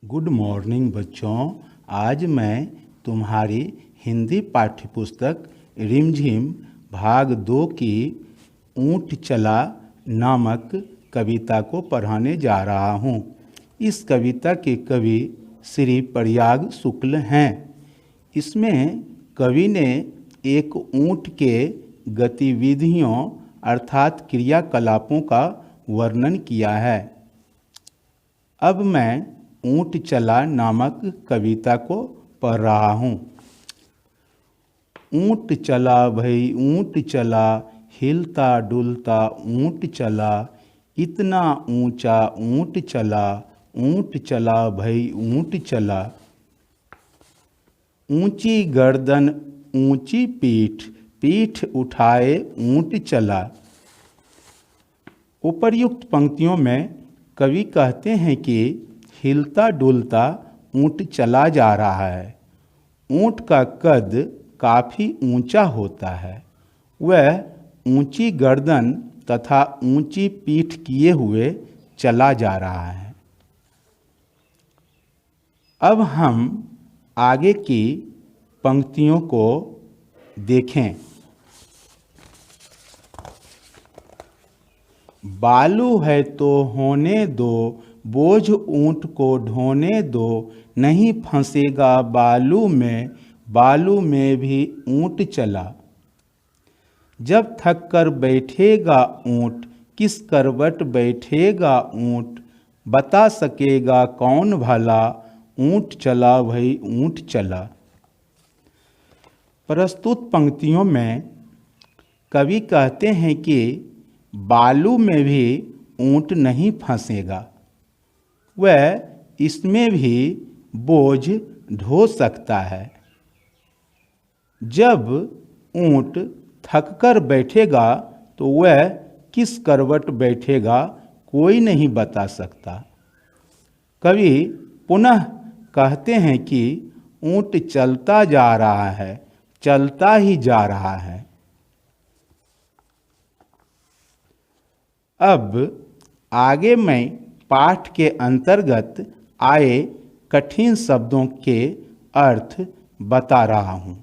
Good morning बच्चों। आज मैं तुम्हारी हिंदी पाठ्यपुस्तक रिमझिम भाग 2 की ऊँट चला नामक कविता को पढ़ाने जा रहा हूँ। इस कविता के कवि श्री प्रयाग शुक्ल हैं। इसमें कवि ने एक ऊँट के गतिविधियों अर्थात क्रियाकलापों का वर्णन किया है। अब मैं ऊँट चला नामक कविता को पढ़ रहा हूँ। ऊँट चला भई ऊँट चला, हिलता डुलता ऊँट चला, इतना ऊंचा ऊँट चला, ऊँट चला भई ऊँट चला। ऊंची गर्दन ऊंची पीठ, पीठ उठाए ऊँट चला। उपर्युक्त पंक्तियों में कवि कहते हैं कि हिलता डुलता ऊँट चला जा रहा है। ऊँट का कद काफ़ी ऊंचा होता है। वह ऊंची गर्दन तथा ऊंची पीठ किए हुए चला जा रहा है। अब हम आगे की पंक्तियों को देखें। बालू है तो होने दो, बोझ ऊँट को ढोने दो, नहीं फंसेगा बालू में भी ऊँट चला। जब थक कर बैठेगा ऊँट, किस करवट बैठेगा ऊँट, बता सकेगा कौन भला, ऊँट चला भई ऊँट चला। प्रस्तुत पंक्तियों में कवि कहते हैं कि बालू में भी ऊँट नहीं फंसेगा, वह इसमें भी बोझ ढो सकता है। जब ऊँट थककर बैठेगा तो वह किस करवट बैठेगा कोई नहीं बता सकता। कवि पुनः कहते हैं कि ऊँट चलता जा रहा है, चलता ही जा रहा है। अब आगे मैं पाठ के अंतर्गत आए कठिन शब्दों के अर्थ बता रहा हूँ।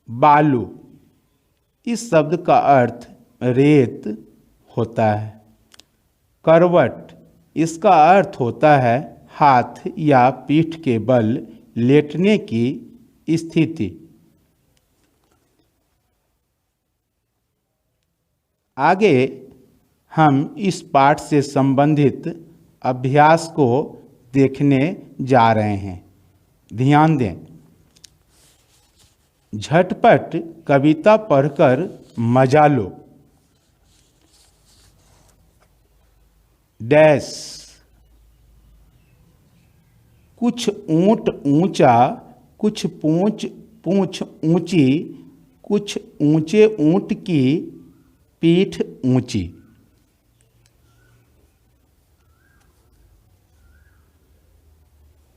बालू, इस शब्द का अर्थ रेत होता है। करवट, इसका अर्थ होता है हाथ या पीठ के बल लेटने की स्थिति। आगे हम इस पाठ से संबंधित अभ्यास को देखने जा रहे हैं। ध्यान दें। झटपट कविता पढ़कर मजा लो। डैश, कुछ ऊँट ऊंचा, कुछ पूंछ ऊंची, कुछ ऊंचे ऊँट की पीठ ऊंची।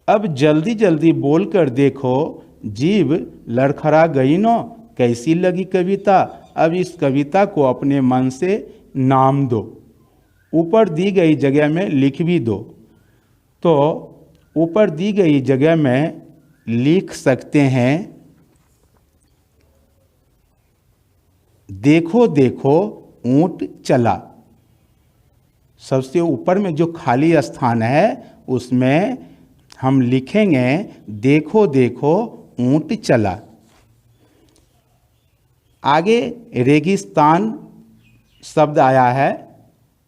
अब जल्दी जल्दी बोलकर देखो, जीभ लड़खड़ा गई न, कैसी लगी कविता। अब इस कविता को अपने मन से नाम दो, ऊपर दी गई जगह में लिख भी दो। तो ऊपर दी गई जगह में लिख सकते हैं, देखो देखो ऊँट चला। सबसे ऊपर में जो खाली स्थान है उसमें हम लिखेंगे देखो देखो ऊँट चला। आगे रेगिस्तान शब्द आया है,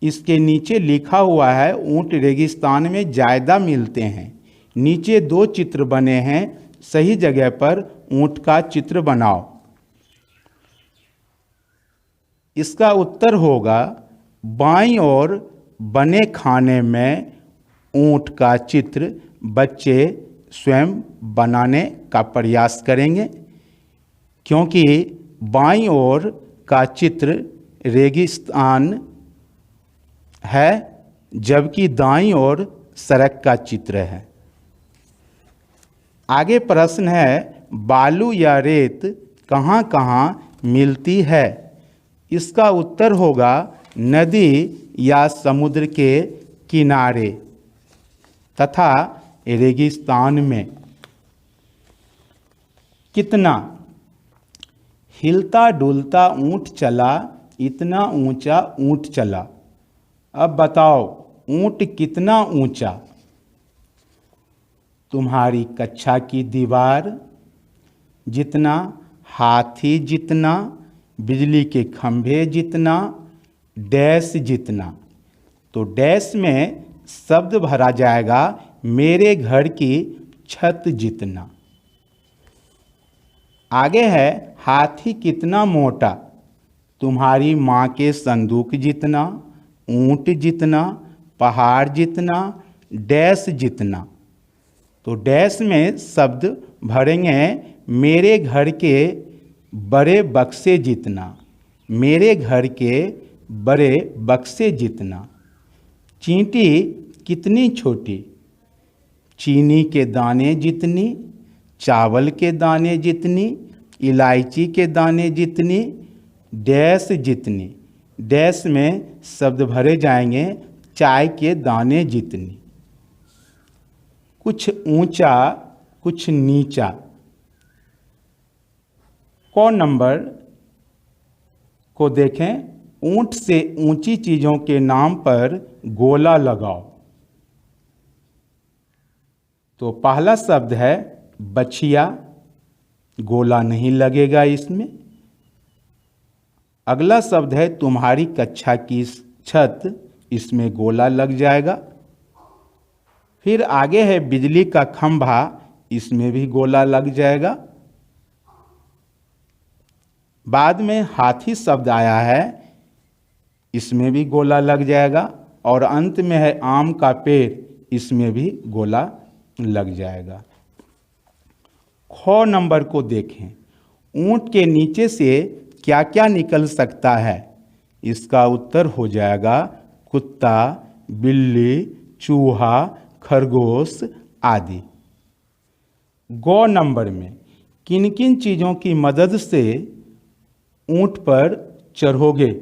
इसके नीचे लिखा हुआ है ऊँट रेगिस्तान में ज़्यादा मिलते हैं। नीचे 2 चित्र बने हैं, सही जगह पर ऊँट का चित्र बनाओ। इसका उत्तर होगा बाईं ओर बने खाने में ऊँट का चित्र बच्चे स्वयं बनाने का प्रयास करेंगे, क्योंकि बाईं ओर का चित्र रेगिस्तान है जबकि दाईं ओर सड़क का चित्र है। आगे प्रश्न है, बालू या रेत कहाँ कहाँ मिलती है। इसका उत्तर होगा नदी या समुद्र के किनारे। तथा रेगिस्तान में। कितना? हिलता डुलता ऊंट चला, इतना ऊंचा ऊंट चला। अब बताओ ऊंट कितना ऊंचा? तुम्हारी कक्षा की दीवार जितना, हाथी जितना, बिजली के खंभे जितना, डैश जितना। तो डैश में शब्द भरा जाएगा मेरे घर की छत जितना। आगे है हाथी कितना मोटा? तुम्हारी माँ के संदूक जितना, ऊंट जितना, पहाड़ जितना, डैश जितना। तो डैश में शब्द भरेंगे मेरे घर के बड़े बक्से जितना, मेरे घर के बड़े बक्से जितना। चींटी कितनी छोटी? चीनी के दाने जितनी, चावल के दाने जितनी, इलायची के दाने जितनी, डैश जितनी। डैश में शब्द भरे जाएंगे चाय के दाने जितनी। कुछ ऊंचा कुछ नीचा। क नंबर को देखें। ऊंट से ऊंची चीजों के नाम पर गोला लगाओ। तो पहला शब्द है बछिया, गोला नहीं लगेगा इसमें। अगला शब्द है तुम्हारी कक्षा की छत, इसमें गोला लग जाएगा। फिर आगे है बिजली का खंभा, इसमें भी गोला लग जाएगा। बाद में हाथी शब्द आया है, इसमें भी गोला लग जाएगा। और अंत में है आम का पेड़, इसमें भी गोला लग जाएगा। ख नंबर को देखें। ऊंट के नीचे से क्या क्या निकल सकता है? इसका उत्तर हो जाएगा कुत्ता, बिल्ली, चूहा, खरगोश आदि। ग नंबर में किन किन चीज़ों की मदद से ऊंट पर चढ़ोगे?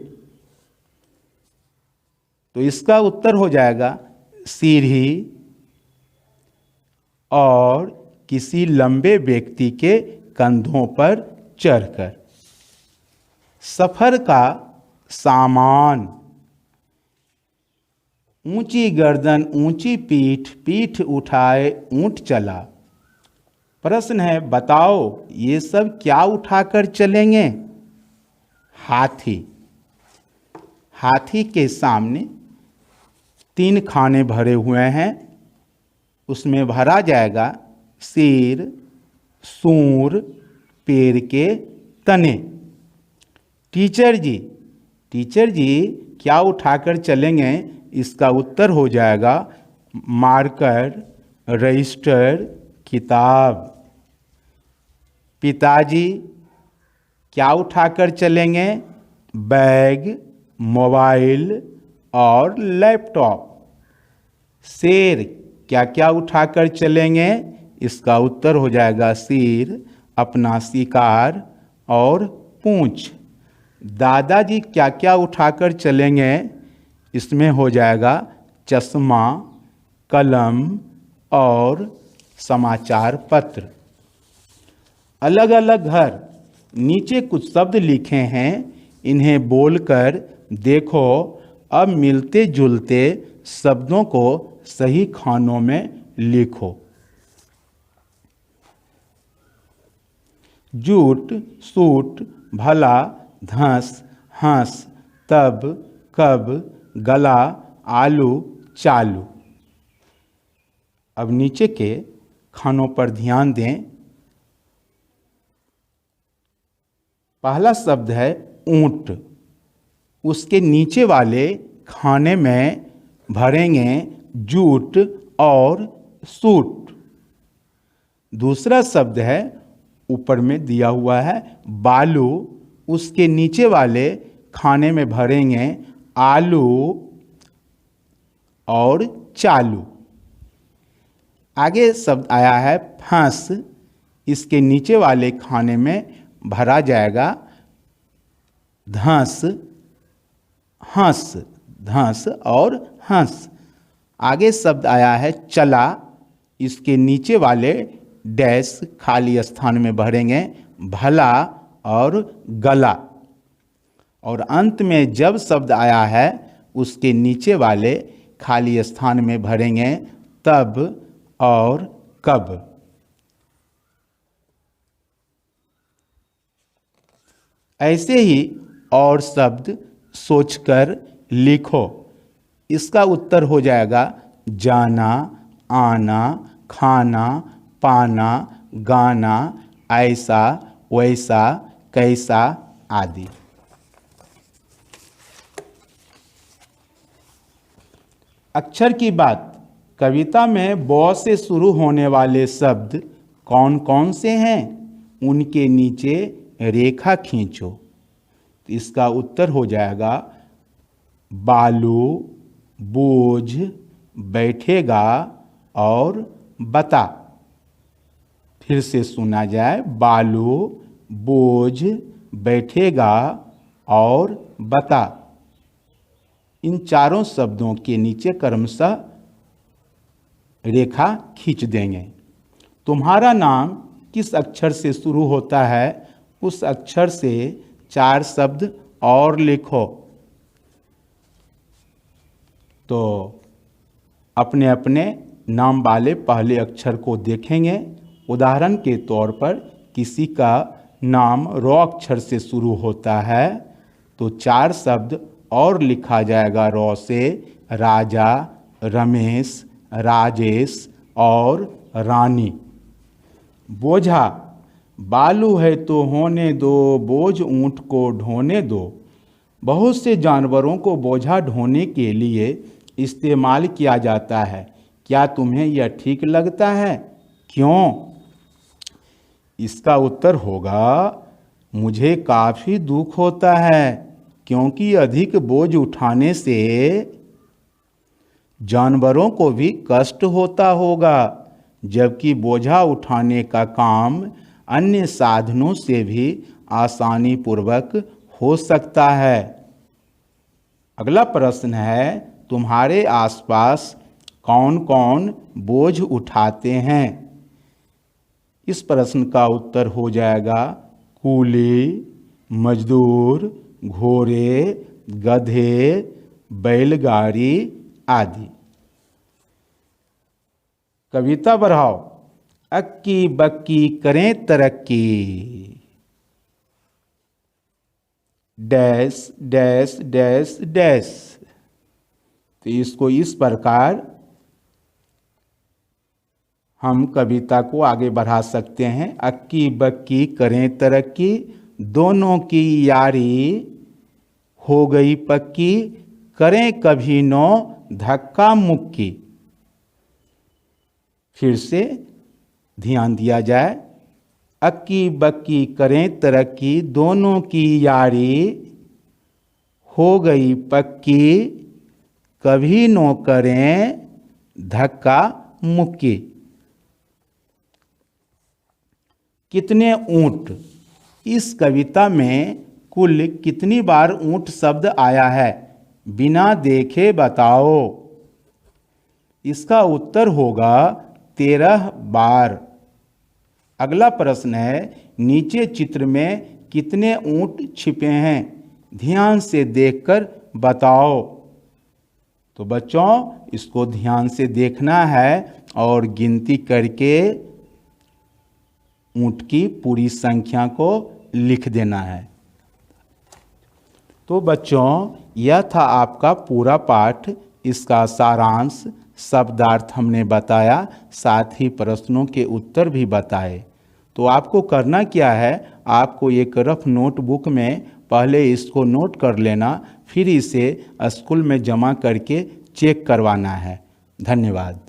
तो इसका उत्तर हो जाएगा सीढ़ी और किसी लंबे व्यक्ति के कंधों पर चढ़कर। सफर का सामान। ऊंची गर्दन ऊंची पीठ, पीठ उठाए ऊंट चला। प्रश्न है बताओ ये सब क्या उठाकर चलेंगे? हाथी। हाथी के सामने 3 खाने भरे हुए हैं, उसमें भरा जाएगा सिर, सूंड, पेड़ के तने। टीचर जी, टीचर जी क्या उठाकर चलेंगे? इसका उत्तर हो जाएगा मार्कर, रजिस्टर, किताब। पिताजी क्या उठाकर चलेंगे? बैग, मोबाइल और लैपटॉप। शेर क्या क्या उठाकर चलेंगे? इसका उत्तर हो जाएगा सिर, अपना शिकार और पूंछ। दादाजी क्या क्या उठाकर चलेंगे? इसमें हो जाएगा चश्मा, कलम और समाचार पत्र। अलग अलग घर। नीचे कुछ शब्द लिखे हैं, इन्हें बोलकर देखो। अब मिलते जुलते शब्दों को सही खानों में लिखो। जूट, सूट, भला, धंस, हंस, तब, कब, गला, आलू, चालू। अब नीचे के खानों पर ध्यान दें। पहला शब्द है ऊंट, उसके नीचे वाले खाने में भरेंगे जूट और सूट। दूसरा शब्द है ऊपर में दिया हुआ है बालू, उसके नीचे वाले खाने में भरेंगे आलू और चालू। आगे शब्द आया है फंस, इसके नीचे वाले खाने में भरा जाएगा धंस, हंस, धंस और हंस। आगे शब्द आया है चला, इसके नीचे वाले डैश खाली स्थान में भरेंगे भला और गला। और अंत में जब शब्द आया है उसके नीचे वाले खाली स्थान में भरेंगे तब और कब। ऐसे ही और शब्द सोचकर लिखो। इसका उत्तर हो जाएगा जाना, आना, खाना, पाना, गाना, ऐसा, वैसा, कैसा आदि। अक्षर की बात। कविता में ब से शुरू होने वाले शब्द कौन कौन से हैं, उनके नीचे रेखा खींचो। तो इसका उत्तर हो जाएगा बालू, बोझ, बैठेगा और बता। फिर से सुना जाए, बालू, बोझ, बैठेगा और बता। इन चारों शब्दों के नीचे क्रमशः रेखा खींच देंगे। तुम्हारा नाम किस अक्षर से शुरू होता है, उस अक्षर से 4 शब्द और लिखो। तो अपने अपने नाम वाले पहले अक्षर को देखेंगे। उदाहरण के तौर पर किसी का नाम र अक्षर से शुरू होता है तो 4 शब्द और लिखा जाएगा र से, राजा, रमेश, राजेश और रानी। बोझा, बालू है तो होने दो, बोझ ऊंट को ढोने दो। बहुत से जानवरों को बोझा ढोने के लिए इस्तेमाल किया जाता है। क्या तुम्हें यह ठीक लगता है? क्यों? इसका उत्तर होगा मुझे काफ़ी दुख होता है, क्योंकि अधिक बोझ उठाने से जानवरों को भी कष्ट होता होगा, जबकि बोझा उठाने का काम अन्य साधनों से भी आसानी पूर्वक हो सकता है। अगला प्रश्न है, तुम्हारे आसपास कौन कौन बोझ उठाते हैं? इस प्रश्न का उत्तर हो जाएगा कूली, मजदूर, घोड़े, गधे, बैलगाड़ी आदि। कविता बढ़ाओ। अक्की बक्की करें तरक्की, डैश डैश डैश डैश। तो इसको इस प्रकार हम कविता को आगे बढ़ा सकते हैं। अक्की बक्की करें तरक्की, दोनों की यारी हो गई पक्की, करें कभी नो धक्का मुक्की। फिर से ध्यान दिया जाए। अक्की बक्की करें तरक्की, दोनों की यारी हो गई पक्की, कभी नो करें धक्का मुक्की। कितने ऊंट? इस कविता में कुल कितनी बार ऊंट शब्द आया है, बिना देखे बताओ। इसका उत्तर होगा 13 बार। अगला प्रश्न है, नीचे चित्र में कितने ऊंट छिपे हैं, ध्यान से देखकर बताओ। तो बच्चों इसको ध्यान से देखना है और गिनती करके ऊंट की पूरी संख्या को लिख देना है। तो बच्चों यह था आपका पूरा पाठ। इसका सारांश, शब्दार्थ हमने बताया, साथ ही प्रश्नों के उत्तर भी बताए। तो आपको करना क्या है, आपको एक रफ नोटबुक में पहले इसको नोट कर लेना, फिर इसे स्कूल में जमा करके चेक करवाना है। धन्यवाद।